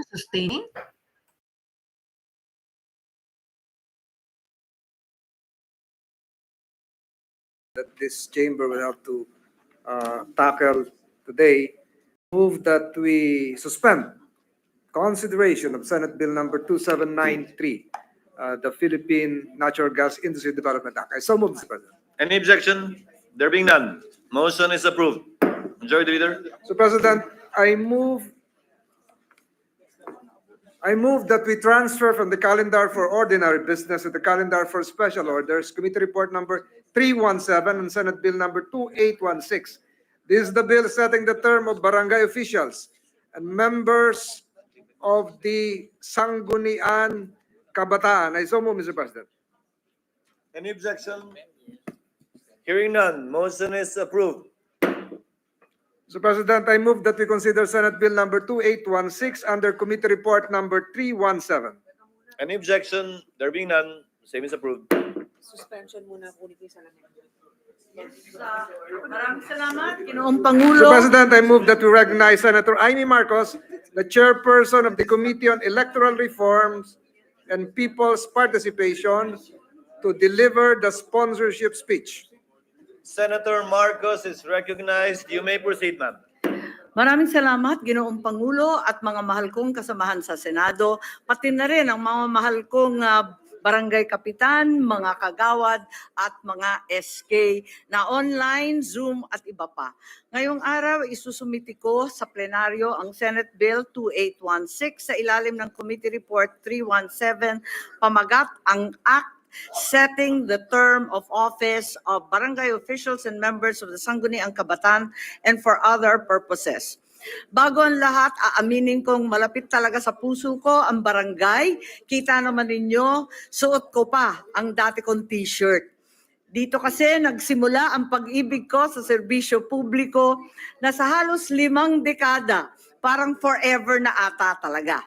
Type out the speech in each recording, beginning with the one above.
Sustaining. That this chamber will have to tackle today, move that we suspend consideration of Senate Bill number 2793, the Philippine Natural Gas Industry Development Act. I so move, Mr. President. Any objection? There being none, motion is approved. Majority Leader. So, President, I move that we transfer from the calendar for ordinary business to the calendar for special orders, Committee Report number 317 and Senate Bill number 2816. This is the bill setting the term of barangay officials and members of the Sangguniang Kabataan. I so move, Mr. President. Any objection? Hearing none, motion is approved. Mr. President, I move that we consider Senate Bill number 2816 under Committee Report number 317. Any objection? There being none, same is approved. Suspension muna po ni Salamin. Maraming salamat, Ginoong Pangulo. Mr. President, I move that we recognize Senator Amy Marcos, the chairperson of the Committee on Electoral Reforms and People's Participation, to deliver the sponsorship speech. Senator Marcos is recognized. You may proceed, ma'am. Maraming salamat, Ginoong Pangulo at mga mahal kong kasamahan sa Senado, pati na rin ang mga mahal kong barangay kapitan, mga kagawad at mga SK na online, Zoom at iba pa. Ngayong araw, isusumiti ko sa plenaryo ang Senate Bill 2816 sa ilalim ng Committee Report 317, pamagat ang Act setting the term of office of barangay officials and members of the Sangguniang Kabataan and for other purposes. Bago ang lahat, aaminin kong malapit talaga sa puso ko ang barangay. Kita naman ninyo, suot ko pa ang dati kong t-shirt. Dito kasi nagsimula ang pag-ibig ko sa serbisyo publiko na sa halos 5 dekada, parang forever na ata talaga.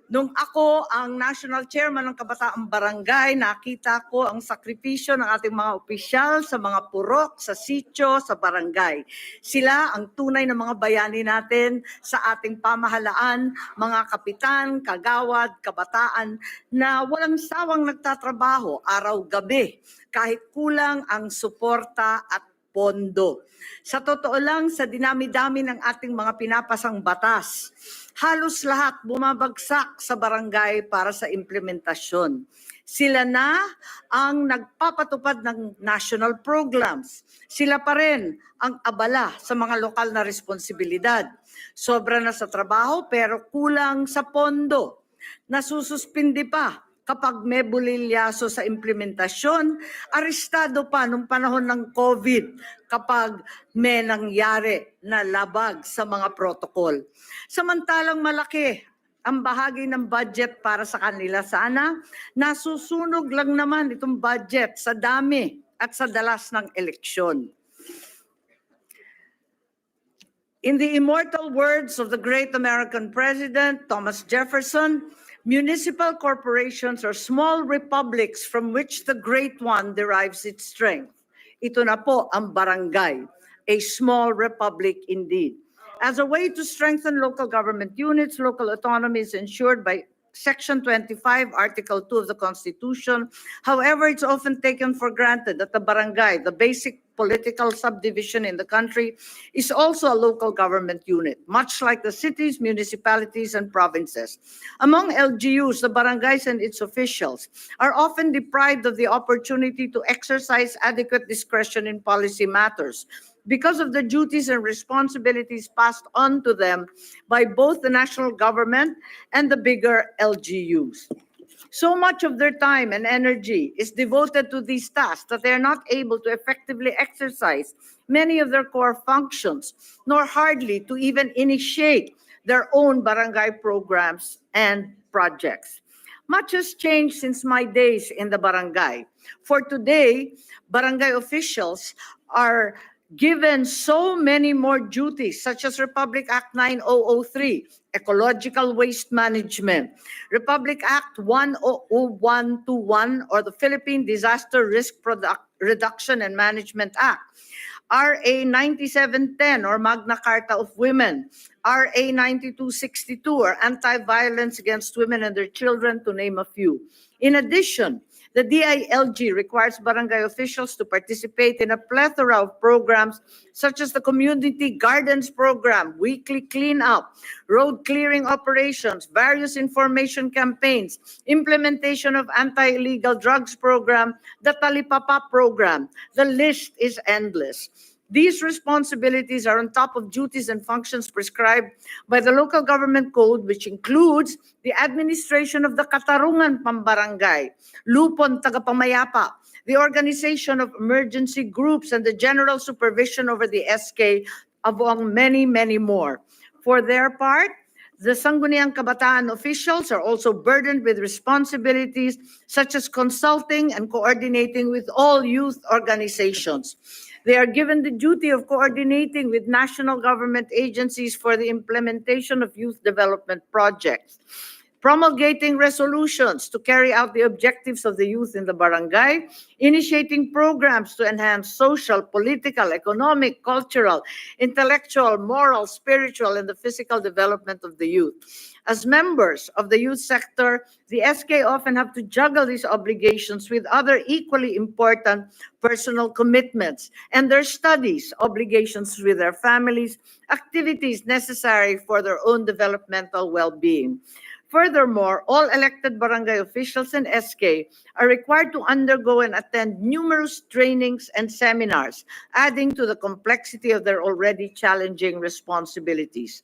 Nung ako ang National Chairman ng Kabataang Barangay, nakita ko ang sakripisyo ng ating mga opisyal sa mga purok, sa sitio, sa barangay. Sila ang tunay na mga bayani natin sa ating pamahalaan, mga kapitan, kagawad, kabataan na walang sawang nagtatrabaho araw-gabi kahit kulang ang suporta at pondo. Sa totoo lang, sa dinami-dami ng ating mga pinapasang batas, halos lahat bumabagsak sa barangay para sa implementasyon. Sila na ang nagpapatupad ng national programs. Sila pa rin ang abala sa mga lokal na responsibilidad. Sobra na sa trabaho pero kulang sa pondo. Nasususpindi pa kapag may bulilyaso sa implementasyon, arestado pa nung panahon ng COVID kapag may nangyari na labag sa mga protokol. Samantalang malaki ang bahagi ng budget para sa kanila, sana nasusunog lang naman itong budget sa dami at sa dalas ng eleksyon. In the immortal words of the great American President, Thomas Jefferson, municipal corporations are small republics from which the great one derives its strength. Ito na po ang barangay, a small republic indeed. As a way to strengthen local government units, local autonomy is ensured by Section 25, Article 2 of the Constitution. However, it's often taken for granted that the barangay, the basic political subdivision in the country, is also a local government unit, much like the cities, municipalities, and provinces. Among LGUs, the barangays and its officials are often deprived of the opportunity to exercise adequate discretion in policy matters because of the duties and responsibilities passed on to them by both the national government and the bigger LGUs. So much of their time and energy is devoted to these tasks that they are not able to effectively exercise many of their core functions, nor hardly to even initiate their own barangay programs and projects. Much has changed since my days in the barangay. For today, barangay officials are given so many more duties, such as Republic Act 9003, Ecological Waste Management, Republic Act 10121, or the Philippine Disaster Risk Reduction and Management Act, RA 9710, or Magna Carta of Women, RA 9262, or Anti-Violence Against Women and Their Children, to name a few. In addition, the DILG requires barangay officials to participate in a plethora of programs such as the Community Gardens Program, weekly cleanup, road clearing operations, various information campaigns, implementation of anti-illegal drugs program, the Talipapa program. The list is endless. These responsibilities are on top of duties and functions prescribed by the local government code, which includes the administration of the Katarungan Pambarangay, Lupon Tagapamayapa, the organization of emergency groups, and the general supervision over the SK, among many, many more. For their part, the Sangguniang Kabataan officials are also burdened with responsibilities such as consulting and coordinating with all youth organizations. They are given the duty of coordinating with national government agencies for the implementation of youth development projects, promulgating resolutions to carry out the objectives of the youth in the barangay, initiating programs to enhance social, political, economic, cultural, intellectual, moral, spiritual, and the physical development of the youth. As members of the youth sector, the SK often have to juggle these obligations with other equally important personal commitments and their studies, obligations with their families, activities necessary for their own developmental well-being. Furthermore, all elected barangay officials and SK are required to undergo and attend numerous trainings and seminars, adding to the complexity of their already challenging responsibilities.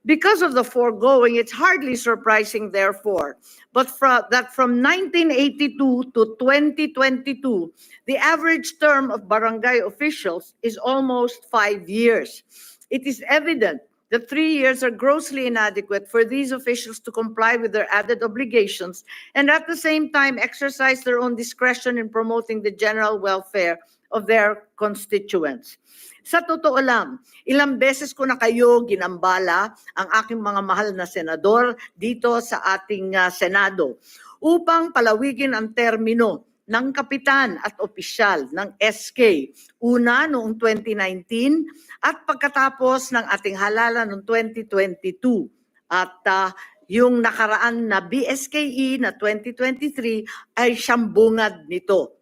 Because of the foregoing, it's hardly surprising, therefore, that from 1982 to 2022, the average term of barangay officials is almost 5 years. It is evident that 3 years are grossly inadequate for these officials to comply with their added obligations and at the same time exercise their own discretion in promoting the general welfare of their constituents. Sa totoo lang, ilang beses ko na kayo ginambala ang aking mga mahal na senador dito sa ating Senado upang palawigin ang termino ng kapitan at opisyal ng SK. Una noong 2019 at pagkatapos ng ating halalan noong 2022. At yung nakaraan na BSKE na 2023 ay siyang bungad nito.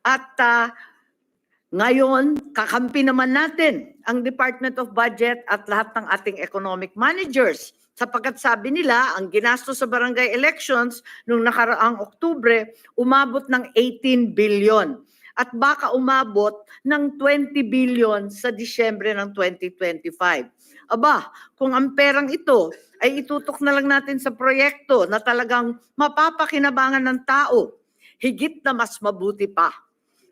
At ngayon, kakampi naman natin ang Department of Budget at lahat ng ating economic managers sapagkat sabi nila ang ginastos sa barangay elections nung nakaraang Oktubre umabot ng 18 billion at baka umabot ng 20 billion sa Disyembre ng 2025. Aba, kung ang perang ito ay itutok na lang natin sa proyekto na talagang mapapakinabangan ng tao, higit na mas mabuti pa.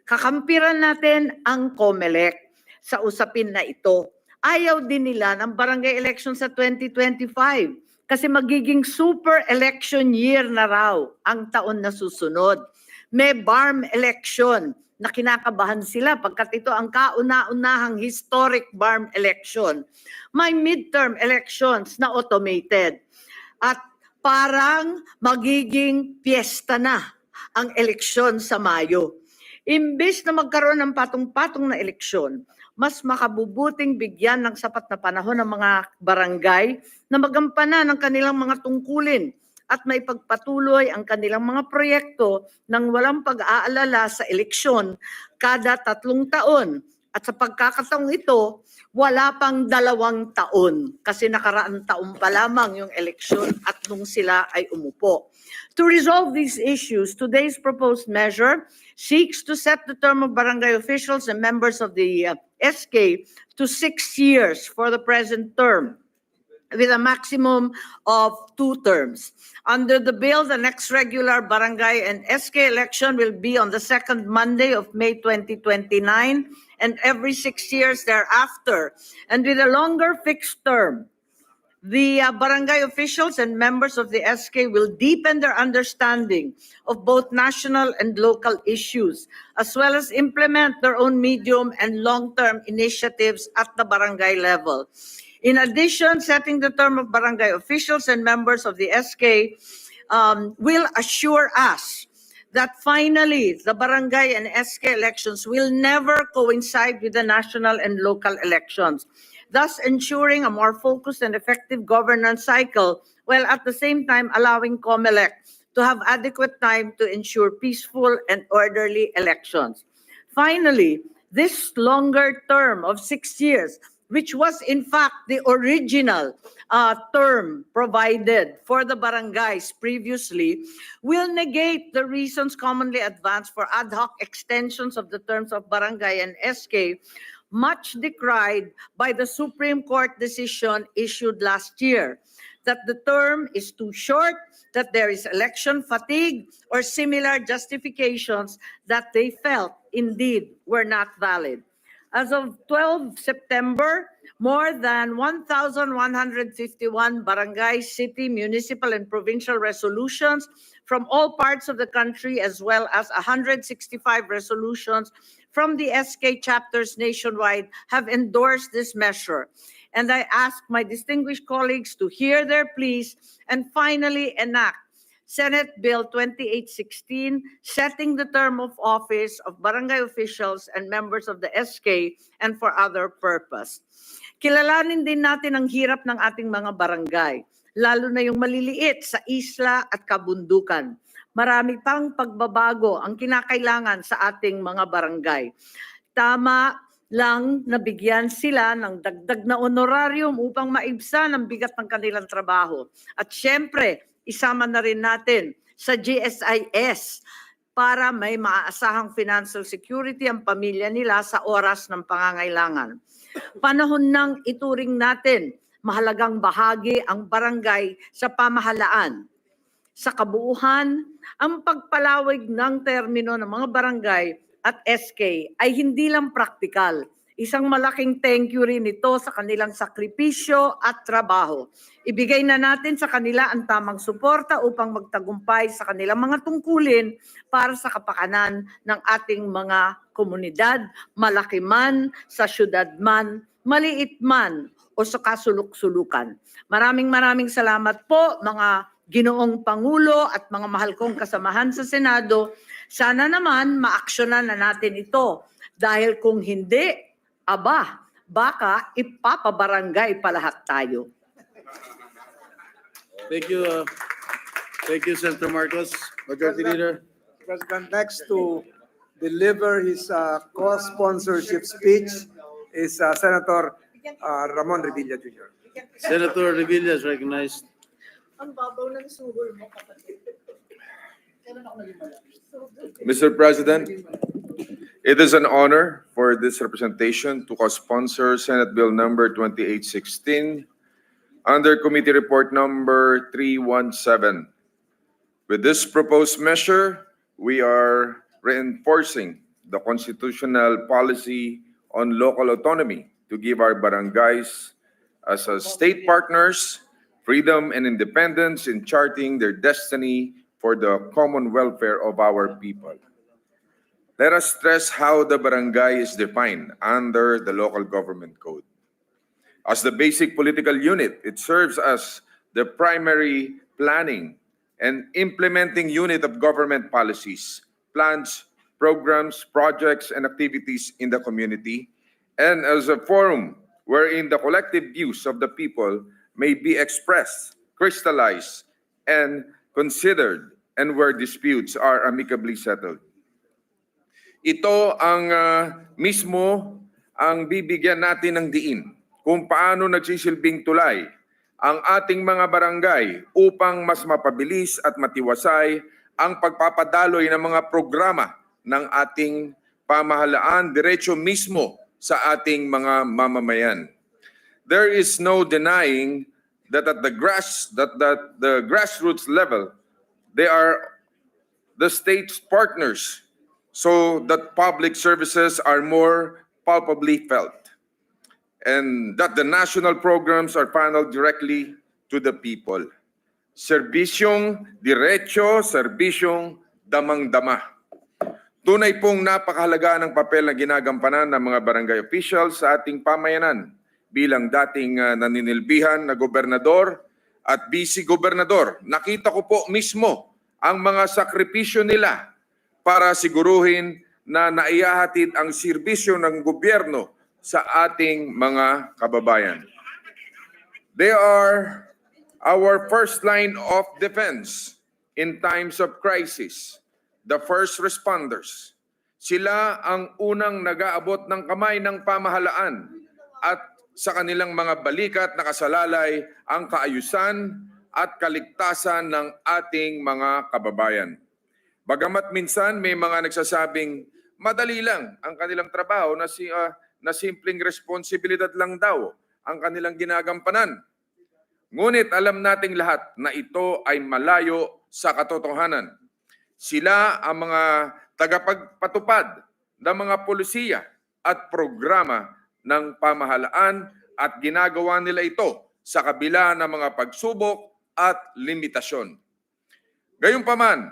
Kakampiran natin ang COMELEC sa usapin na ito. Ayaw din nila ng barangay election sa 2025 kasi magiging super election year na raw ang taon na susunod. May BARM election na kinakabahan sila pagkat ito ang kauna-unahang historic BARM election. May midterm elections na automated at parang magiging piyesta na ang eleksyon sa Mayo. Imbes na magkaroon ng patong-patong na eleksyon, mas makabubuting bigyan ng sapat na panahon ng mga barangay na magampanan ng kanilang mga tungkulin at may pagpatuloy ang kanilang mga proyekto nang walang pag-aalala sa eleksyon kada 3 taon. At sa pagkakataong ito, wala pang 2 taon kasi nakaraan taon pa lamang yung eleksyon at nung sila ay umupo. To resolve these issues, today's proposed measure seeks to set the term of barangay officials and members of the SK to 6 years for the present term, with a maximum of 2 terms. Under the bill, the next regular barangay and SK election will be on the 2nd Monday of May 2029 and every 6 years thereafter, and with a longer fixed term. The barangay officials and members of the SK will deepen their understanding of both national and local issues, as well as implement their own medium and long-term initiatives at the barangay level. In addition, setting the term of barangay officials and members of the SK will assure us that finally the barangay and SK elections will never coincide with the national and local elections. thus ensuring a more focused and effective governance cycle, while at the same time allowing COMELEC to have adequate time to ensure peaceful and orderly elections. Finally, this longer term of 6 years, which was in fact the original term provided for the barangays previously, will negate the reasons commonly advanced for ad hoc extensions of the terms of barangay and SK, much decried by the Supreme Court decision issued last year, that the term is too short, that there is election fatigue, or similar justifications that they felt indeed were not valid. As of 12 September, more than 1,151 barangay, city, municipal, and provincial resolutions from all parts of the country, as well as 165 resolutions from the SK chapters nationwide, have endorsed this measure. And I ask my distinguished colleagues to hear their pleas and finally enact Senate Bill 2816, setting the term of office of barangay officials and members of the SK and for other purpose. Kilalanin din natin ang hirap ng ating mga barangay, lalo na yung maliliit sa isla at kabundukan. Marami pang pagbabago ang kinakailangan sa ating mga barangay. Tama lang nabigyan sila ng dagdag na honorarium upang maibsan ang bigat ng kanilang trabaho. At syempre, isama na rin natin sa GSIS para may maaasahang financial security ang pamilya nila sa oras ng pangangailangan. Panahon nang ituring natin mahalagang bahagi ang barangay sa pamahalaan. Sa kabuuan, ang pagpalawig ng termino ng mga barangay at SK ay hindi lang praktikal. Isang malaking thank you rin ito sa kanilang sakripisyo at trabaho. Ibigay na natin sa kanila ang tamang suporta upang magtagumpay sa kanilang mga tungkulin para sa kapakanan ng ating mga komunidad, malaki man, sa syudad man, maliit man, o sa kasuluk-sulukan. Maraming salamat po mga Ginoong Pangulo at mga mahal kong kasamahan sa Senado. Sana naman maaksyonan na natin ito dahil kung hindi, baka ipapabarangay pa lahat tayo. Thank you. Thank you, Senator Marcos. Majority Leader. President, next to deliver his co-sponsorship speech is Senator Ramon Revilla Jr. Senator Revilla is recognized. Ang babaw ng suhol mo, kapatid. Mr. President, it is an honor for this representation to co-sponsor Senate Bill number 2816 under Committee Report number 317. With this proposed measure, we are reinforcing the constitutional policy on local autonomy to give our barangays as a state partners freedom and independence in charting their destiny for the common welfare of our people. Let us stress how the barangay is defined under the local government code. As the basic political unit, it serves as the primary planning and implementing unit of government policies, plans, programs, projects, and activities in the community, and as a forum wherein the collective views of the people may be expressed, crystallized, and considered, and where disputes are amicably settled. Ito ang mismo ang bibigyan natin ng diin kung paano nagsisilbing tulay ang ating mga barangay upang mas mapabilis at matiwasay ang pagpapadaloy ng mga programa ng ating pamahalaan diretso mismo sa ating mga mamamayan. There is no denying that at the grassroots level, they are the state's partners so that public services are more palpably felt and that the national programs are funneled directly to the people. Serbisyong diretso, serbisyong damang-dama. Tunay pong napakahalaga ng papel na ginagampanan ng mga barangay officials sa ating pamayanan bilang dating naninilbihan na gobernador at vice-gobernador. Nakita ko po mismo ang mga sakripisyo nila para siguruhin na naihahatid ang serbisyo ng gobyerno sa ating mga kababayan. They are our first line of defense in times of crisis, the first responders. Sila ang unang nag-aabot ng kamay ng pamahalaan at sa kanilang mga balikat nakasalalay ang kaayusan at kaligtasan ng ating mga kababayan. Bagamat minsan may mga nagsasabing madali lang ang kanilang trabaho na simpleng responsibilidad lang daw ang kanilang ginagampanan. Ngunit alam nating lahat na ito ay malayo sa katotohanan. Sila ang mga tagapagpatupad ng mga polisiya at programa ng pamahalaan at ginagawa nila ito sa kabila ng mga pagsubok at limitasyon. Gayunpaman,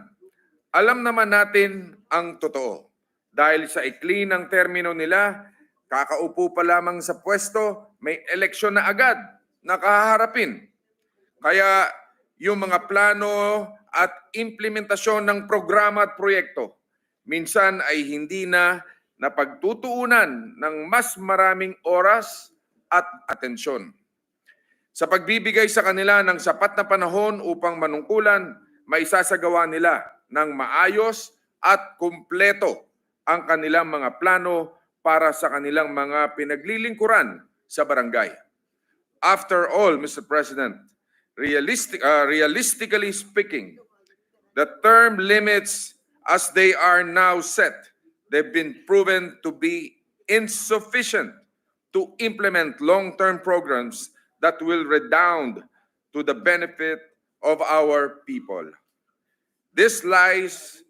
alam naman natin ang totoo. Dahil sa ikli ng termino nila, kakaupo pa lamang sa pwesto, may eleksyon na agad na kahaharapin. Kaya yung mga plano at implementasyon ng programa at proyekto, minsan ay hindi na napagtutuunan ng mas maraming oras at atensyon. Sa pagbibigay sa kanila ng sapat na panahon upang manungkulan, maisasagawa nila ng maayos at kumpleto ang kanilang mga plano para sa kanilang mga pinaglilingkuran sa barangay. After all, Mr. President, realistically speaking, the term limits as they are now set, they've been proven to be insufficient to implement long-term programs that will redound to the benefit of our people. This lies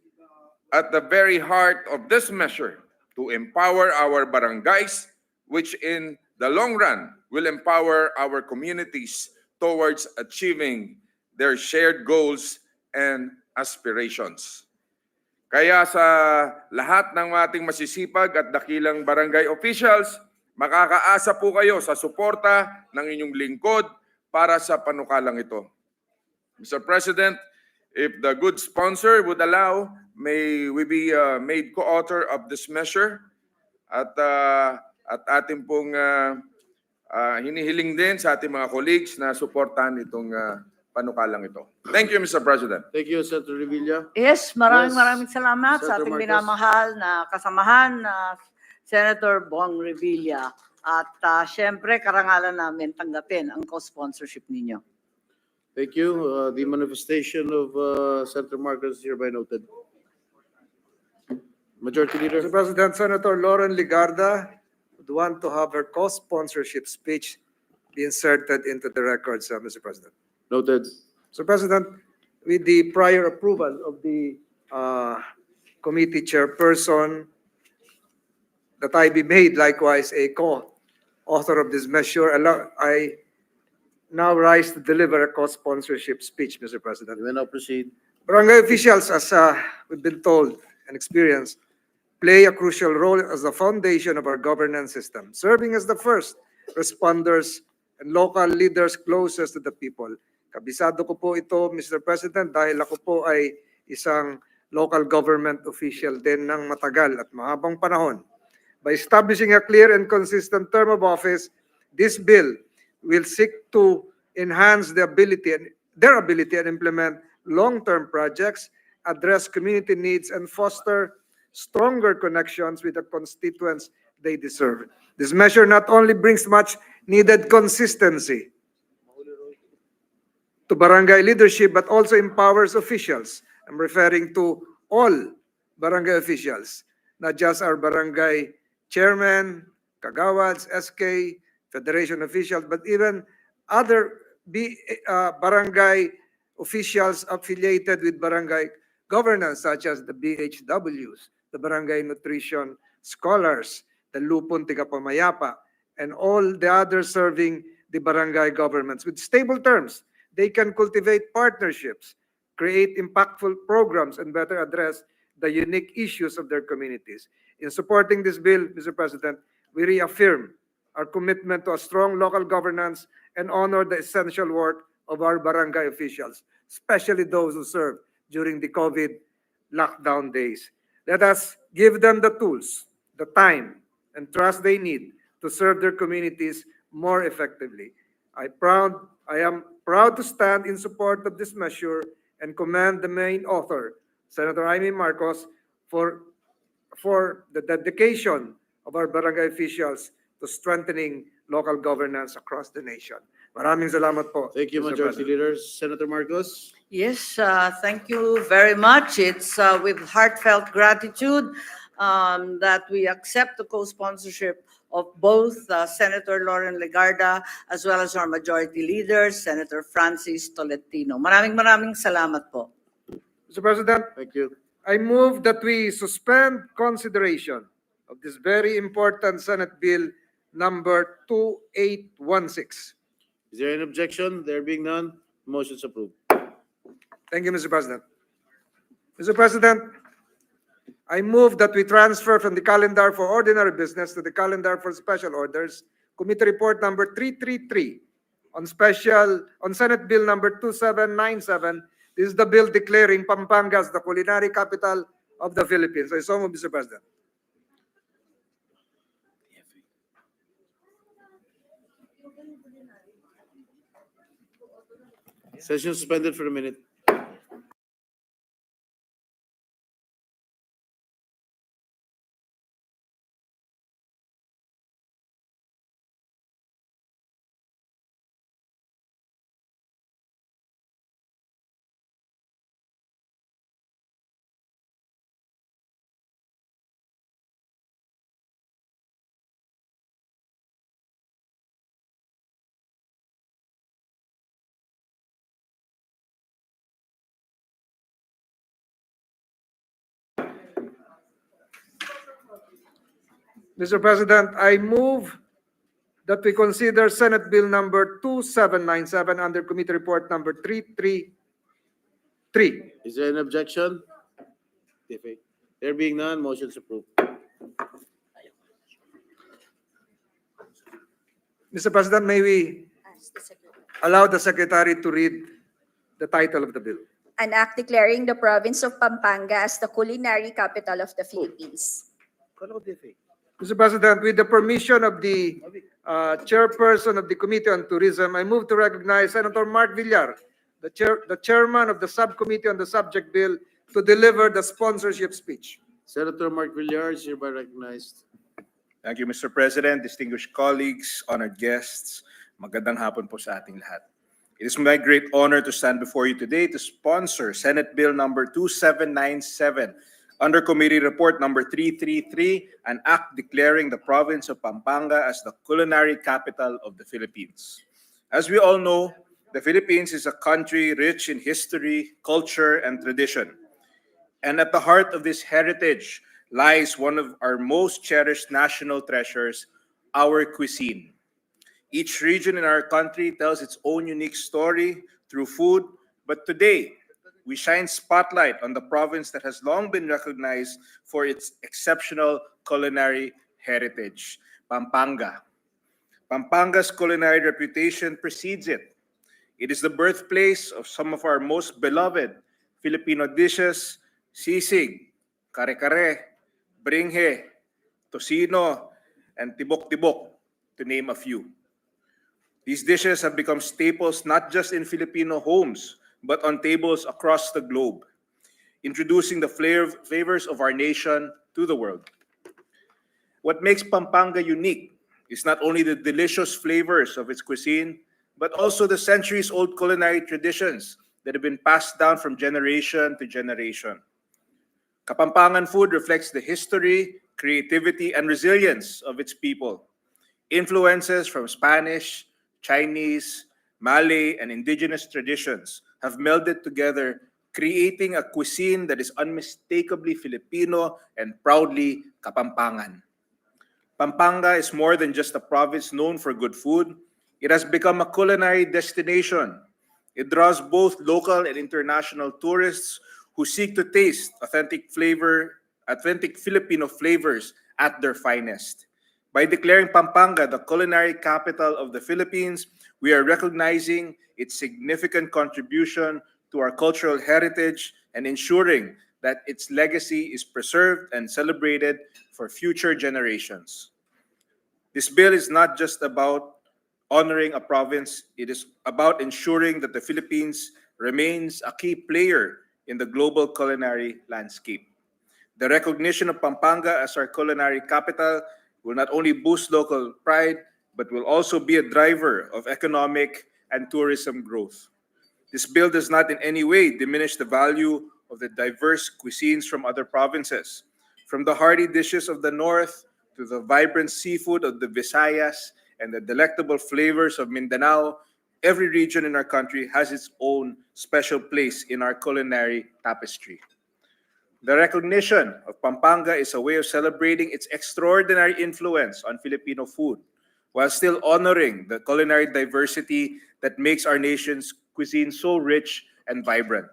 at the very heart of this measure to empower our barangays, which in the long run will empower our communities towards achieving their shared goals and aspirations. Kaya sa lahat ng ating masisipag at dakilang barangay officials, makakaasa po kayo sa suporta ng inyong lingkod para sa panukalang ito. Mr. President, if the good sponsor would allow, may we be made co-author of this measure at ating pong hinihiling din sa ating mga colleagues na suportahan itong panukalang ito. Thank you, Mr. President. Thank you, Senator Revilla. Yes, maraming salamat sa Senator ating Marcos. minamahal na kasamahan na Senator Bong Revilla. At syempre, karangalan namin tanggapin ang co-sponsorship ninyo. Thank you. The manifestation of Senator Marcos is hereby noted. Majority Leader. Mr. President, Senator Lauren Ligarda would want to have her co-sponsorship speech be inserted into the records, Mr. President. Noted. Mr. President, with the prior approval of the committee chairperson, that I be made likewise a co-author of this measure, I now rise to deliver a co-sponsorship speech, Mr. President. We will now proceed. Barangay officials, as we've been told and experienced, play a crucial role as the foundation of our governance system, serving as the first responders and local leaders closest to the people. Kabisado ko po ito, Mr. President, dahil ako po ay isang local government official din ng matagal at mahabang panahon. By establishing a clear and consistent term of office, this bill will seek to enhance their ability and implement long-term projects, address community needs, and foster stronger connections with the constituents they deserve. This measure not only brings much needed consistency to barangay leadership, but also empowers officials. I'm referring to all barangay officials, not just our barangay chairman, kagawads, SK, federation officials, but even other barangay officials affiliated with barangay governance, such as the BHWs, the barangay nutrition scholars, the Lupon Tigapamayapa, and all the others serving the barangay governments. With stable terms, they can cultivate partnerships, create impactful programs, and better address the unique issues of their communities. In supporting this bill, Mr. President, we reaffirm our commitment to a strong local governance and honor the essential work of our barangay officials, especially those who serve during the COVID lockdown days. Let us give them the tools, the time, and trust they need to to serve their communities more effectively. I am proud to stand in support of this measure and commend the main author, Senator Jaime Marcos, for the dedication of our barangay officials to strengthening local governance across the nation. Maraming salamat po. Thank you, Mr. Majority President. Leader. Senator Marcos. Yes, thank you very much. It's with heartfelt gratitude that we accept the co-sponsorship of both Senator Lauren Legarda as well as our Majority Leader, Senator Francis Tolentino. Maraming salamat po. Mr. President, Thank you. I move that we suspend consideration of this very important Senate Bill number 2816. Is there an objection? There being none, motion's approved. Thank you, Mr. President. Mr. President, I move that we transfer from the calendar for ordinary business to the calendar for special orders, Committee Report number 333 on Senate Bill number 2797. This is the bill declaring Pampanga as the culinary capital of the Philippines. I so move, Mr. President. Session suspended for a minute. Mr. President, I move that we consider Senate Bill number 2797 under Committee Report number 333. Is there an objection? There being none, motion's approved. Mr. President, may we allow the Secretary to read the title of the bill? An act declaring the province of Pampanga as the culinary capital of the Philippines. Mr. President, with the permission of the chairperson of the Committee on Tourism, I move to recognize Senator Mark Villar, the chairman of the subcommittee on the subject bill, to deliver the sponsorship speech. Senator Mark Villar is hereby recognized. Thank you, Mr. President, distinguished colleagues, honored guests. Magandang hapon po sa ating lahat. It is my great honor to stand before you today to sponsor Senate Bill number 2797 under Committee Report number 333, an act declaring the province of Pampanga as the culinary capital of the Philippines. As we all know, the Philippines is a country rich in history, culture, and tradition. And at the heart of this heritage lies one of our most cherished national treasures, our cuisine. Each region in our country tells its own unique story through food, but today, we shine spotlight on the province that has long been recognized for its exceptional culinary heritage, Pampanga. Pampanga's culinary reputation precedes it. It is the birthplace of some of our most beloved Filipino dishes, sisig, kare-kare, bringhe, tocino, and tibok-tibok, to name a few. These dishes have become staples not just in Filipino homes, but on tables across the globe, introducing the flavors of our nation to the world. What makes Pampanga unique is not only the delicious flavors of its cuisine, but also the centuries-old culinary traditions that have been passed down from generation to generation. Kapampangan food reflects the history, creativity, and resilience of its people. Influences from Spanish, Chinese, Malay, and indigenous traditions have melded together, creating a cuisine that is unmistakably Filipino and proudly Kapampangan. Pampanga is more than just a province known for good food. It has become a culinary destination. It draws both local and international tourists who seek to taste authentic Filipino flavors at their finest. By declaring Pampanga the culinary capital of the Philippines, we are recognizing its significant contribution to our cultural heritage and ensuring that its legacy is preserved and celebrated for future generations. This bill is not just about honoring a province, it is about ensuring that the Philippines remains a key player in the global culinary landscape. The recognition of Pampanga as our culinary capital will not only boost local pride, but will also be a driver of economic and tourism growth. This bill does not in any way diminish the value of the diverse cuisines from other provinces. From the hearty dishes of the North to the vibrant seafood of the Visayas and the delectable flavors of Mindanao, every region in our country has its own special place in our culinary tapestry. The recognition of Pampanga is a way of celebrating its extraordinary influence on Filipino food, while still honoring the culinary diversity that makes our nation's cuisine so rich and vibrant.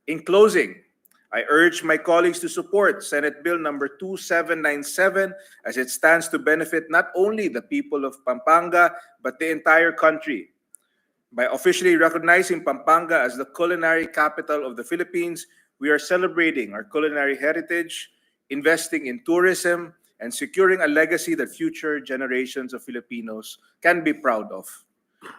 In closing, I urge my colleagues to support Senate Bill number 2797 as it stands to benefit not only the people of Pampanga, but the entire country. By officially recognizing Pampanga as the culinary capital of the Philippines, we are celebrating our culinary heritage, investing in tourism, and securing a legacy that future generations of Filipinos can be proud of.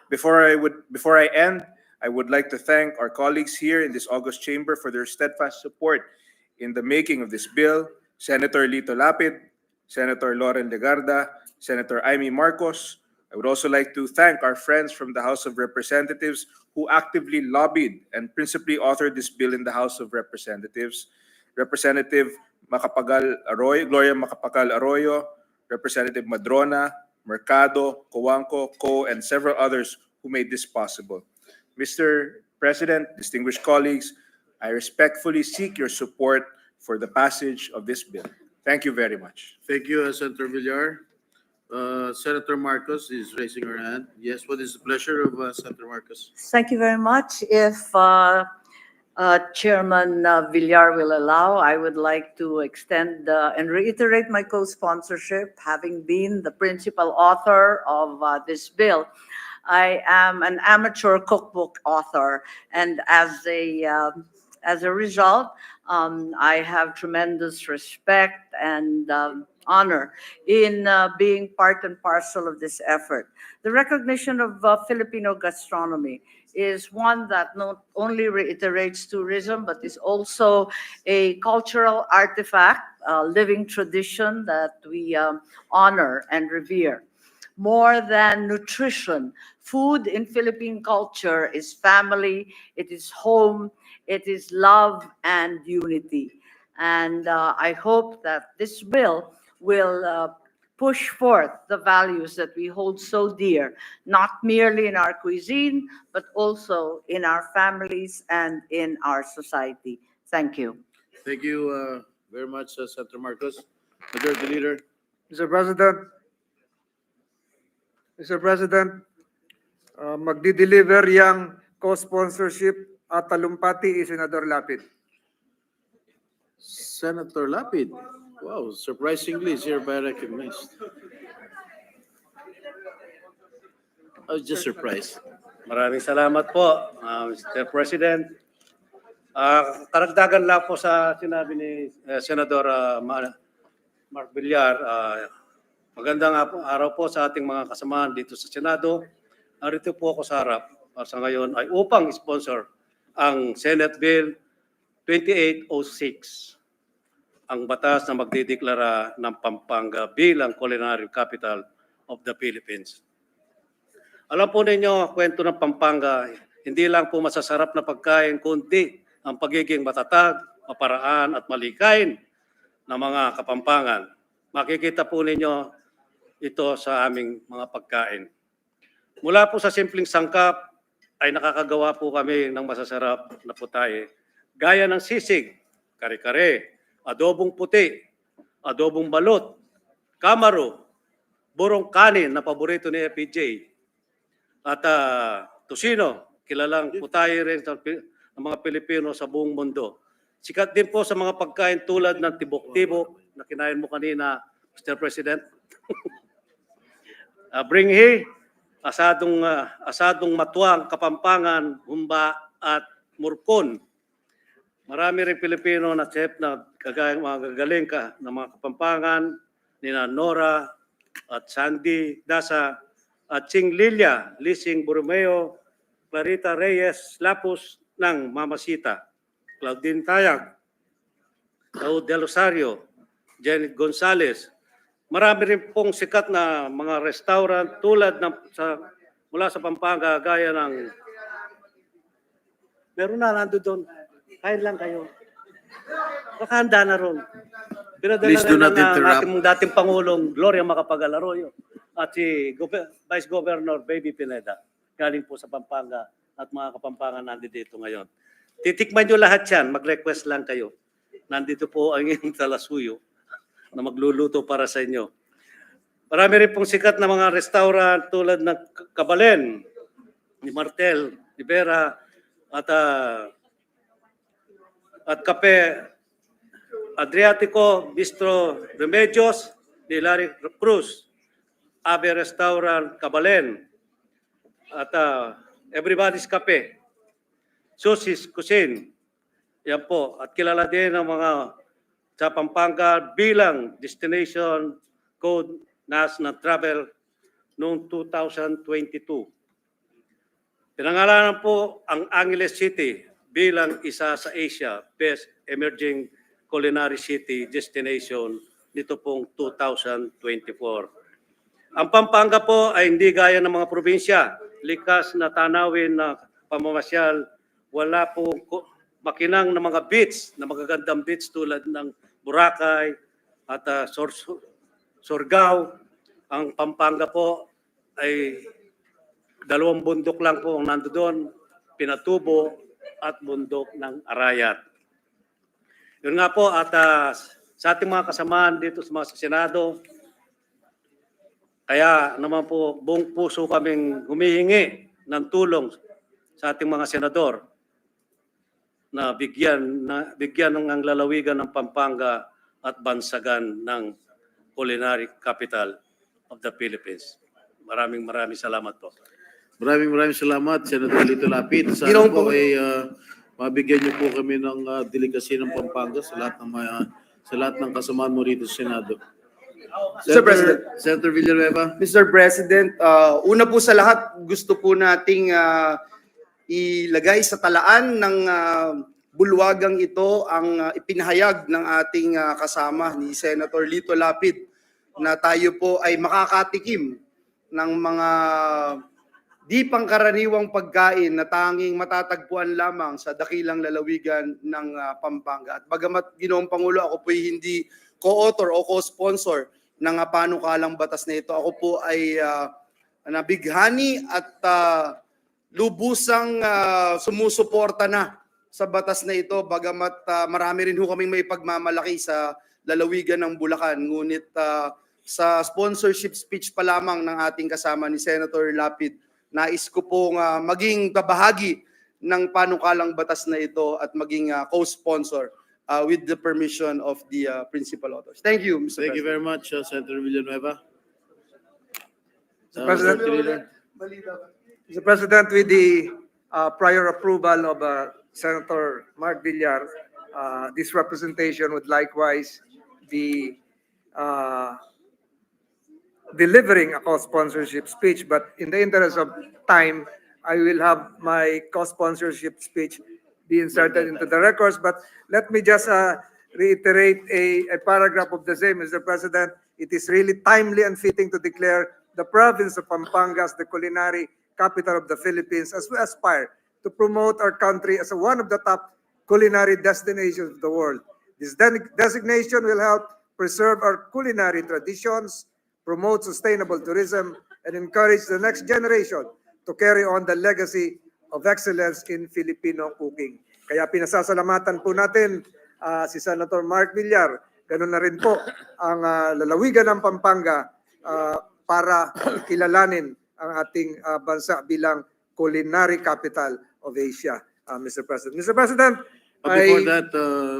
Before I end, I would like to thank our colleagues here in this August chamber for their steadfast support in the making of this bill, Senator Lito Lapid, Senator Loren Legarda, Senator Amy Marcos. I would also like to thank our friends from the House of Representatives who actively lobbied and principally authored this bill in the House of Representatives. Representative Gloria Macapagal Arroyo, Representative Madrona, Mercado, Coanco, Co, and several others who made this possible. Mr. President, distinguished colleagues, I respectfully seek your support for the passage of this bill. Thank you very much. Thank you, Senator Villar. Senator Marcos is raising her hand. Yes, what is the pleasure of Senator Marcos? Thank you very much. If Chairman Villar will allow, I would like to extend and reiterate my co-sponsorship, having been the principal author of this bill. I am an amateur cookbook author, and as a result, I have tremendous respect and honor in being part and parcel of this effort. The recognition of Filipino gastronomy is one that not only reiterates tourism, but is also a cultural artifact, a living tradition that we honor and revere. More than nutrition, food in Philippine culture is family, it is home, it is love and unity. And I hope that this bill will push forth the values that we hold so dear, not merely in our cuisine, but also in our families and in our society. Thank you. Thank you very much, Senator Marcos. Majority Leader. Mr. President, magdi-deliver yang co-sponsorship at talumpati Senador Lapid. Senator Lapid. Wow, surprisingly is hereby recognized. I was just surprised. Maraming salamat po, Mr. President. Karagdagan lang po sa sinabi ni Senador Mark Villar. Magandang araw po sa ating mga kasamahan dito sa Senado. Narito po ako sa harap sa ngayon ay upang sponsor ang Senate Bill 2806, ang batas na magdideklara ng Pampanga bilang culinary capital of the Philippines. Alam po ninyo, kwento ng Pampanga, hindi lang po masasarap na pagkain, kundi ang pagiging matatag, maparaan at malikain ng mga Kapampangan. Makikita po ninyo ito sa aming mga pagkain. Mula po sa simpleng sangkap ay nakakagawa po kami ng masasarap na putahe, gaya ng sisig, kare-kare, adobong puti, adobong balot, kamaro, burong kanin na paborito ni FPJ, at tusino, kilalang putahe rin ng mga Pilipino sa buong mundo. Sikat din po sa mga pagkain tulad ng tibok-tibok na kinain mo kanina, Mr. President. Bringhi, asadong matuang, Kapampangan, humba at murkon. Marami rin Pilipino na chef na mga gagaling ka ng mga Kapampangan, nina Nora, at Sandy Dasa, at Ching Lilia, Lising Borromeo, Clarita Reyes Lapus ng Mamasita, Claudine Tayag, Daud Del Rosario, Janet Gonzalez. Marami rin pong sikat na mga restaurant tulad ng mula sa Pampanga gaya ng meron na nando doon. Kain lang kayo. Kakahanda na ron. Pinadala Please do rin not ng interrupt. ating dating Pangulong Gloria Macapagal-Arroyo at si Vice Governor Baby Pineda. Galing po sa Pampanga at mga Kapampangan nandito ngayon. Titikman nyo lahat yan. Mag-request lang kayo. Nandito po ang inyong talasuyo na magluluto para sa inyo. Marami rin pong sikat na mga restaurant tulad ng Kabalen, ni Martel, ni Vera, at Kape Adriatico, Bistro Remedios, ni Larry Cruz, Abe Restaurant, Kabalen, at Everybody's Cafe, Susie's Cuisine. Yan po. At kilala din ng mga sa Pampanga bilang Destination Code National Travel noong 2022. Pinangalanan po ang Angeles City bilang isa sa Asia Best Emerging Culinary City Destination nito pong 2024. Ang Pampanga po ay hindi gaya ng mga probinsya. Likas na tanawin na pamamasyal. Wala po makinang na mga beach, na magagandang beach tulad ng Boracay at Surigao. Ang Pampanga po ay 2 bundok lang po ang nandoon, Pinatubo at bundok ng Arayat. Yun nga po at sa ating mga kasamaan dito sa mga Senado, kaya naman po buong puso kaming humihingi ng tulong sa ating mga senador na bigyan ng ang lalawigan ng Pampanga at bansagan ng culinary capital of the Philippines. Maraming salamat po. Maraming salamat, Senator Lito Lapid. Sana po ay mabigyan niyo po kami ng delicacy ng Pampanga sa lahat ng kasamaan mo rito sa Senado. Mr. President. Senator Villanueva. Mr. President, una po sa lahat, gusto po nating ilagay sa talaan ng bulwagang ito ang ipinahayag ng ating kasama ni Senator Lito Lapid na tayo po ay makakatikim ng mga di pangkaraniwang pagkain na tanging matatagpuan lamang sa dakilang lalawigan ng Pampanga. At bagamat Ginoong Pangulo, ako po hindi co-author o co-sponsor ng panukalang batas na ito. Ako po ay nabighani at lubusang sumusuporta na sa batas na ito, bagamat marami rin ho kaming may pagmamalaki sa lalawigan ng Bulacan. Ngunit sa sponsorship speech pa lamang ng ating kasama ni Senator Lapid, nais ko pong maging kabahagi ng panukalang batas na ito at maging co-sponsor with the permission of the principal authors. Thank you, Mr. Thank you President. very much, Senator Villanueva. Mr. President, Mr. President, with the prior approval of Senator Mark Villar, this representation would likewise be delivering a co-sponsorship speech, but in the interest of time, I will have my co-sponsorship speech be inserted into the records. But let me just reiterate a paragraph of the same, Mr. President. It is really timely and fitting to declare the province of Pampanga as the culinary capital of the Philippines, as we aspire to promote our country as one of the top culinary destinations of the world. This designation will help preserve our culinary traditions, promote sustainable tourism, and encourage the next generation to carry on the legacy of excellence in Filipino cooking. Kaya pinasasalamatan po natin si Senator Mark Villar. Ganun na rin po ang lalawigan ng Pampanga para kilalanin ang ating bansa bilang culinary capital of Asia, Mr. President. Mr. President, Before that,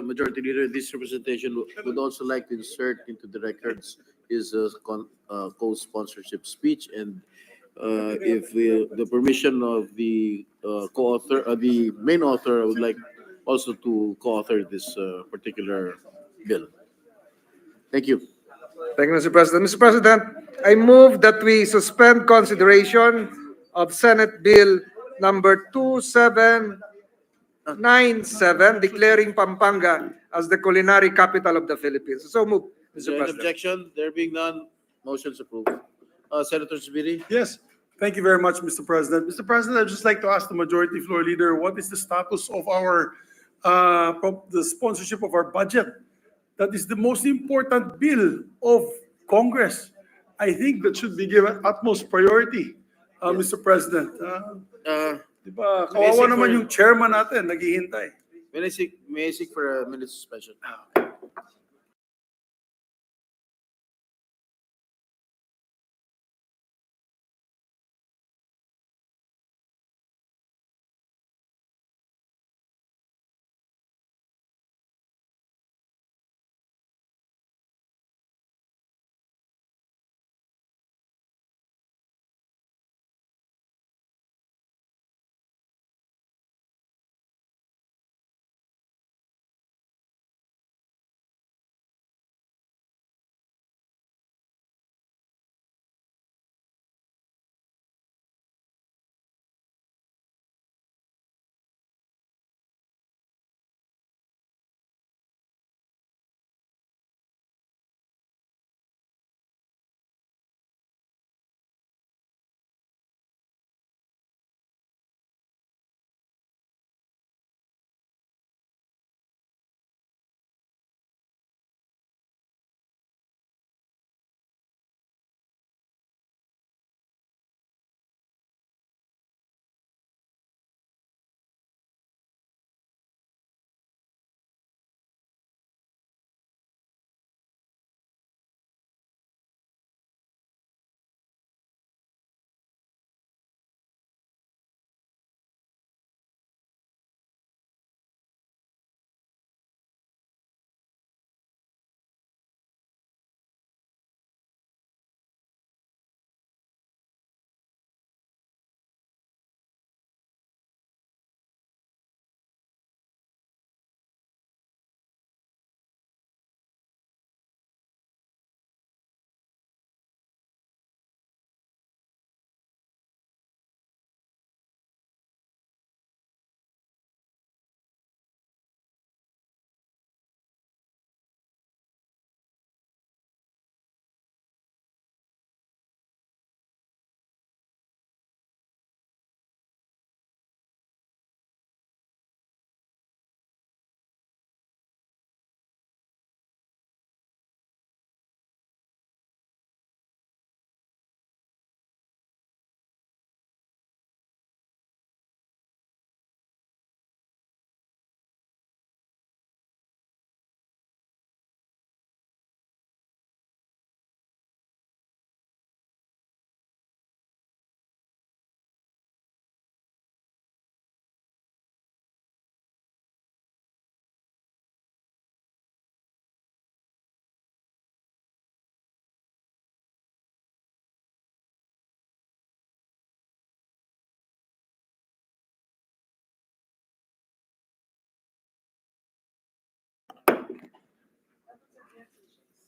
Majority Leader, this representation would also like to insert into the records his co-sponsorship speech, and if the permission of the co-author, the main author, I would like also to co-author this particular bill. Thank you. Thank you, Mr. President. Mr. President, I move that we suspend consideration of Senate Bill number 2797, declaring Pampanga as the culinary capital of the Philippines. So move, Is Mr. there an President. objection? There being none, motion is approved. Senator Zubiri? Yes, thank you very much, Mr. President. Mr. President, I'd just like to ask the Majority Floor Leader, what is the status of our, the sponsorship of our budget? That is the most important bill of Congress. I think that should be given utmost priority, Mr. President. Di ba, kawawa naman yung chairman natin, naghihintay. May I seek for a minute suspension?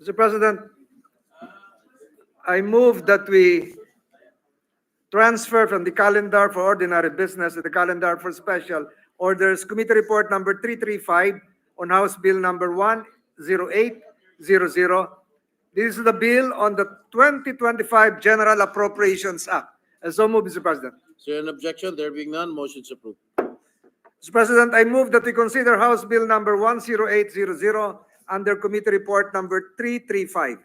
Mr. President, I move that we transfer from the calendar for ordinary business to the calendar for special orders committee report number 335 on House Bill number 10800. This is the bill on the 2025 General Appropriations Act. And so move, Mr. President. Is there an objection? There being none, motion is approved. Mr. President, I move that we consider House Bill number 10800 under committee report number 335.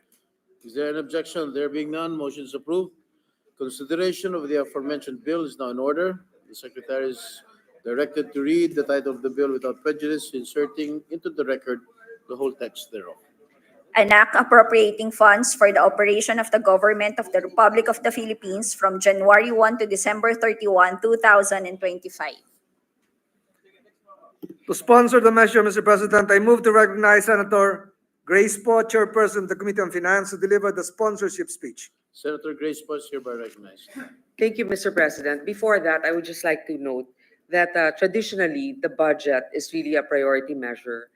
Is there an objection? There being none, motion is approved. Consideration of the aforementioned bill is now in order. The Secretary is directed to read the title of the bill without prejudice, inserting into the record the whole text thereof. An act appropriating funds for the operation of the government of the Republic of the Philippines from January 1 to December 31, 2025. To sponsor the measure, Mr. President, I move to recognize Senator Grace Poe, Chairperson of the Committee on Finance, to deliver the sponsorship speech. Senator Grace Poe is hereby recognized. Thank you, Mr. President. Before that, I would just like to note that traditionally, the budget is really a priority measure.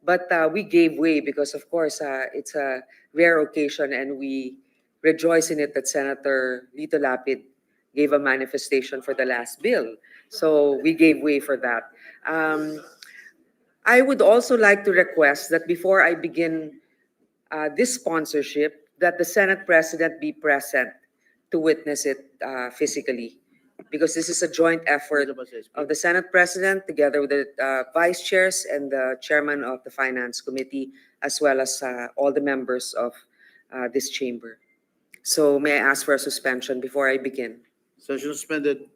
But we gave way because, of course, it's a rare occasion and we rejoice in it that Senator Lito Lapid gave a manifestation for the last bill. So we gave way for that. I would also like to request that before I begin this sponsorship, that the Senate President be present to witness it physically. Because this is a joint effort of the Senate President together with the Vice Chairs and the Chairman of the Finance Committee, as well as all the members of this chamber. So may I ask for a suspension before I begin? Session suspended.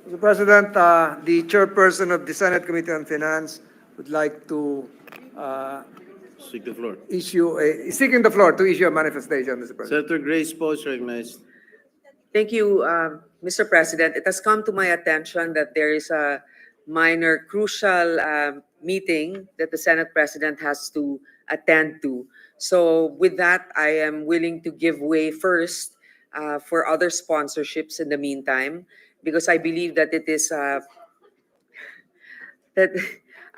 Mr. President, the chairperson of the Senate Committee on Finance would like to Seek the floor. seeking the floor to issue a manifestation, Mr. President. Senator Grace Poe is recognized. Thank you, Mr. President. It has come to my attention that there is a minor crucial meeting that the Senate President has to attend to. So with that, I am willing to give way first for other sponsorships in the meantime, because I believe that it is that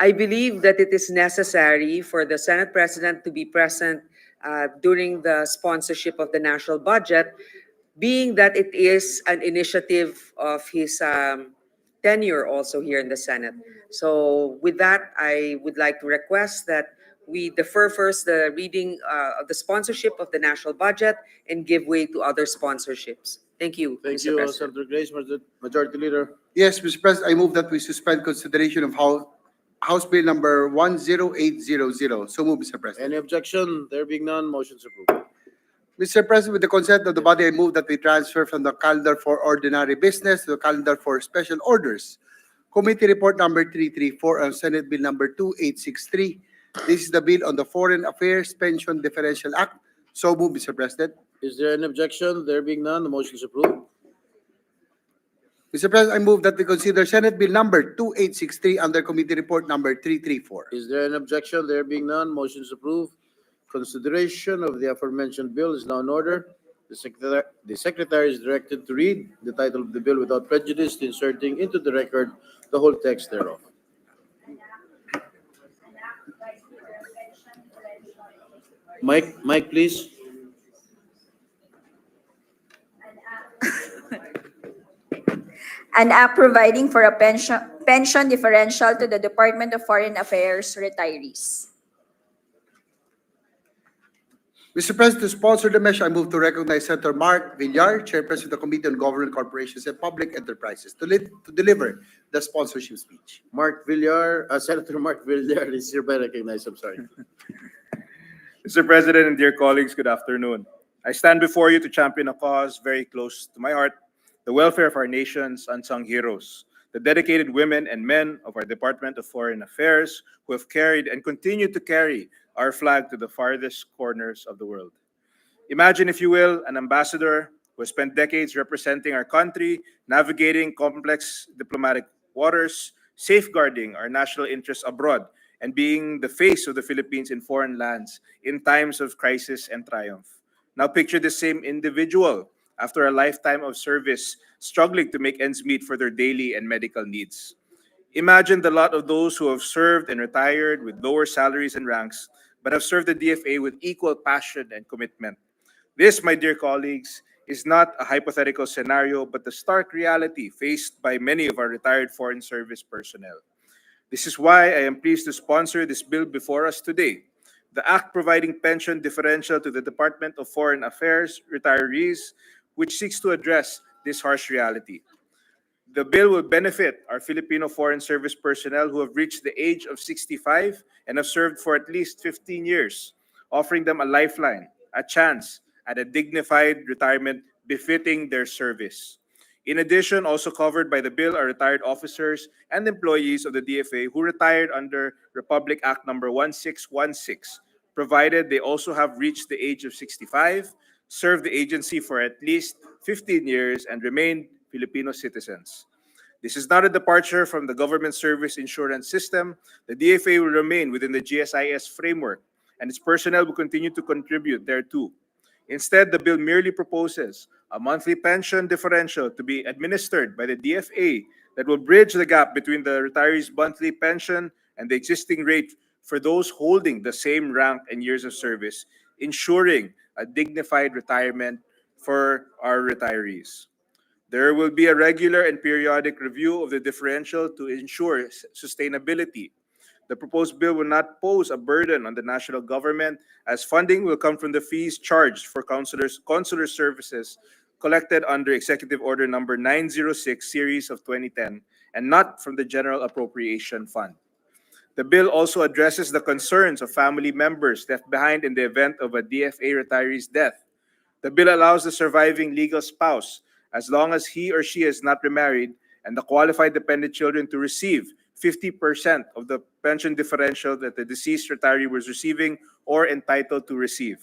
I believe that it is necessary for the Senate President to be present during the sponsorship of the national budget, being that it is an initiative of his tenure also here in the Senate. So with that, I would like to request that we defer first the reading of the sponsorship of the national budget and give way to other sponsorships. Thank you, Thank Mr. you, President. Senator Grace. Majority Leader. Yes, Mr. President, I move that we suspend consideration of House Bill number 10800. So move, Mr. President. Any objection? There being none, motion's approved. Mr. President, with the consent of the body, I move that we transfer from the calendar for ordinary business to the calendar for special orders. Committee Report number 334 on Senate Bill number 2863. This is the bill on the Foreign Affairs Pension Differential Act. So move, Mr. President. Is there an objection? There being none, the motion is approved. Mr. President, I move that we consider Senate Bill number 2863 under Committee Report number 334. Is there an objection? There being none, motion is approved. Consideration of the aforementioned bill is now in order. The Secretary is directed to read the title of the bill without prejudice, inserting into the record the whole text thereof. Mike, please. An act providing for a pension differential to the Department of Foreign Affairs retirees. Mr. President, to sponsor the measure, I move to recognize Senator Mark Villar, Chairperson of the Committee on Government Corporations and Public Enterprises, to deliver the sponsorship speech. Senator Mark Villar is hereby recognized. I'm sorry. Mr. President and dear colleagues, good afternoon. I stand before you to champion a cause very close to my heart, the welfare of our nation's unsung heroes, the dedicated women and men of our Department of Foreign Affairs who have carried and continue to carry our flag to the farthest corners of the world. Imagine, if you will, an ambassador who has spent decades representing our country, navigating complex diplomatic waters, safeguarding our national interests abroad, and being the face of the Philippines in foreign lands in times of crisis and triumph. Now picture the same individual after a lifetime of service, struggling to make ends meet for their daily and medical needs. Imagine the lot of those who have served and retired with lower salaries and ranks, but have served the DFA with equal passion and commitment. This, my dear colleagues, is not a hypothetical scenario, but the stark reality faced by many of our retired foreign service personnel. This is why I am pleased to sponsor this bill before us today, the act providing pension differential to the Department of Foreign Affairs retirees, which seeks to address this harsh reality. The bill will benefit our Filipino foreign service personnel who have reached the age of 65 and have served for at least 15 years, offering them a lifeline, a chance at a dignified retirement befitting their service. In addition, also covered by the bill are retired officers and employees of the DFA who retired under Republic Act number 1616, provided they also have reached the age of 65, served the agency for at least 15 years, and remained Filipino citizens. This is not a departure from the government service insurance system. The DFA will remain within the GSIS framework, and its personnel will continue to contribute thereto. Instead, the bill merely proposes a monthly pension differential to be administered by the DFA that will bridge the gap between the retiree's monthly pension and the existing rate for those holding the same rank and years of service, ensuring a dignified retirement for our retirees. There will be a regular and periodic review of the differential to ensure sustainability. The proposed bill will not pose a burden on the national government, as funding will come from the fees charged for consular services collected under Executive Order number 906 series of 2010 and not from the General Appropriation Fund. The bill also addresses the concerns of family members left behind in the event of a DFA retiree's death. The bill allows the surviving legal spouse, as long as he or she is not remarried and the qualified dependent children to receive 50% of the pension differential that the deceased retiree was receiving or entitled to receive.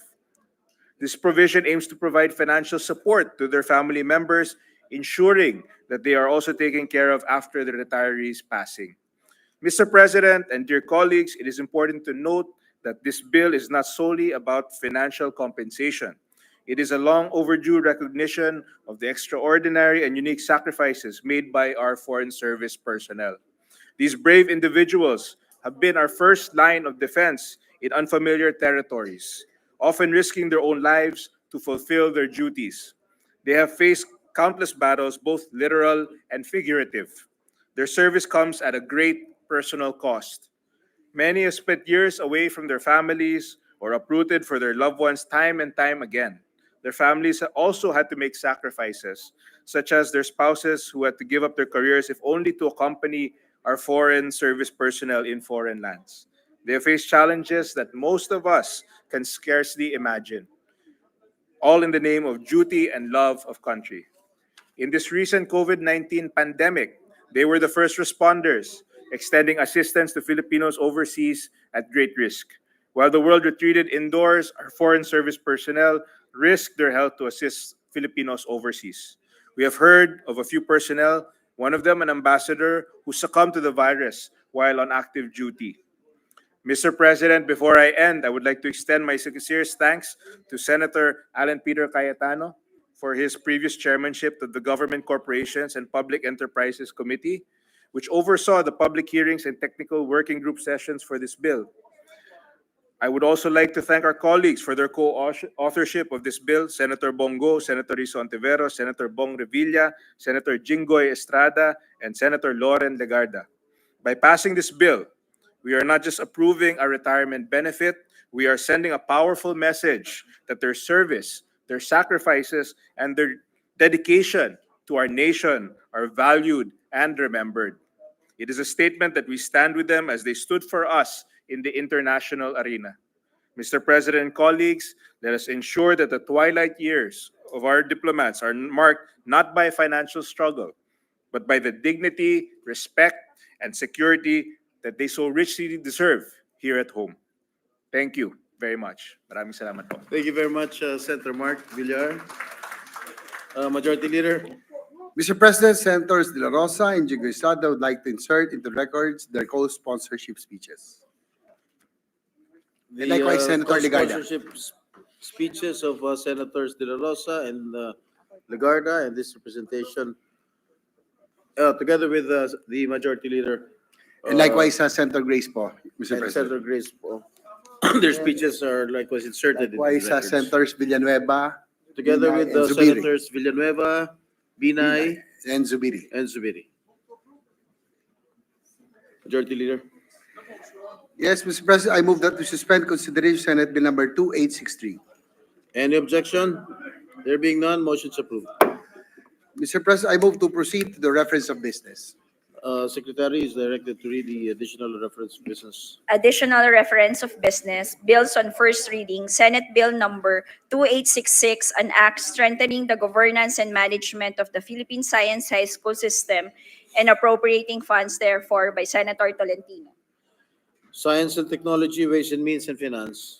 This provision aims to provide financial support to their family members, ensuring that they are also taken care of after the retiree's passing. Mr. President and dear colleagues, it is important to note that this bill is not solely about financial compensation. It is a long overdue recognition of the extraordinary and unique sacrifices made by our foreign service personnel. These brave individuals have been our first line of defense in unfamiliar territories, often risking their own lives to fulfill their duties. They have faced countless battles, both literal and figurative. Their service comes at a great personal cost. Many have spent years away from their families or uprooted for their loved ones time and time again. Their families also had to make sacrifices, such as their spouses who had to give up their careers if only to accompany our foreign service personnel in foreign lands. They have faced challenges that most of us can scarcely imagine, all in the name of duty and love of country. In this recent COVID-19 pandemic, they were the first responders, extending assistance to Filipinos overseas at great risk. While the world retreated indoors, our foreign service personnel risked their health to assist Filipinos overseas. We have heard of a few personnel, one of them an ambassador, who succumbed to the virus while on active duty. Mr. President, before I end, I would like to extend my sincerest thanks to Senator Alan Peter Cayetano for his previous chairmanship of the Government Corporations and Public Enterprises Committee, which oversaw the public hearings and technical working group sessions for this bill. I would also like to thank our colleagues for their co-authorship of this bill, Senator Bongo, Senator Rizo Ontiveros, Senator Bong Revilla, Senator Jinggoy Estrada, and Senator Loren Legarda. By passing this bill, we are not just approving a retirement benefit, we are sending a powerful message that their service, their sacrifices, and their dedication to our nation are valued and remembered. It is a statement that we stand with them as they stood for us in the international arena. Mr. President and colleagues, let us ensure that the twilight years of our diplomats are marked not by financial struggle, but by the dignity, respect, and security that they so richly deserve here at home. Thank you very much. Maraming salamat po. Thank you very much, Senator Mark Villar. Majority Leader. Mr. President, Senators De La Rosa and Jinggoy Estrada would like to insert into records their co-sponsorship speeches. And likewise, Senator Legarda. Sponsorship speeches of Senators De La Rosa and Legarda, and this representation, together with the Majority Leader. And likewise, Senator Grace po, Mr. And President. Senator Grace po. Their speeches are likewise inserted in the Likewise, records. Senators Villanueva, Together Binay, with and Zubiri. Senators Villanueva, Binay, and Zubiri. and Zubiri. Majority Leader. Yes, Mr. President, I move that we suspend consideration Senate Bill number 2863. Any objection? There being none, motion's approved. Mr. President, I move to proceed to the reference of business. Secretary is directed to read the additional reference business. Additional reference of business, bills on first reading, Senate Bill number 2866, an act strengthening the governance and management of the Philippine Science High School system and appropriating funds therefore by Senator Tolentino. Science and Technology, Ways and Means and Finance.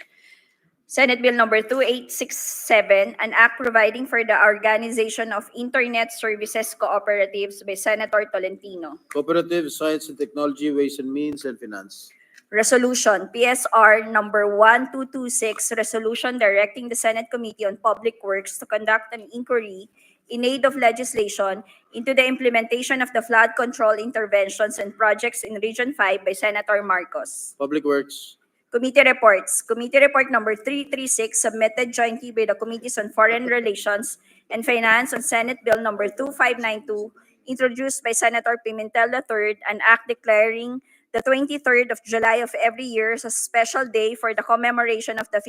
Senate Bill number 2867, an act providing for the organization of Internet Services Cooperatives by Senator Tolentino. Cooperative, Science and Technology, Ways and Means and Finance. Resolution, PSR number 1226, resolution directing the Senate Committee on Public Works to conduct an inquiry in aid of legislation into the implementation of the flood control interventions and projects in Region 5 by Senator Marcos. Public Works. Committee reports. Committee report number 336, submitted jointly by the Committees on Foreign Relations and Finance on Senate Bill number 2592, introduced by Senator Pimentel III, an act declaring the 23rd of July of every year as a special day for the commemoration of the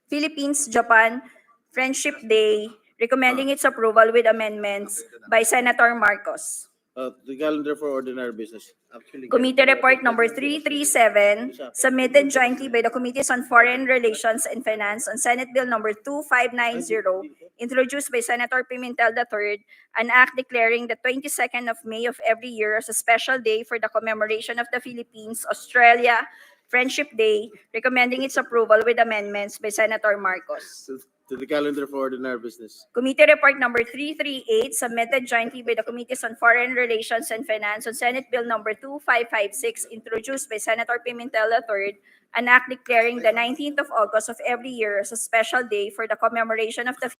Philippines-Japan Friendship Day, recommending its approval with amendments by Senator Marcos. The calendar for ordinary business. Actually, Committee Report Number 337, submitted jointly by the Committees on Foreign Relations and Finance on Senate Bill Number 2590, introduced by Senator Pimentel III, an act declaring the 22nd of May of every year as a special day for the commemoration of the Philippines-Australia Friendship Day, recommending its approval with amendments by Senator Marcos. To the calendar for ordinary business. Committee Report Number 338, submitted jointly by the Committees on Foreign Relations and Finance on Senate Bill Number 2556, introduced by Senator Pimentel III, an act declaring the 19th of August of every year as a special day for the commemoration of the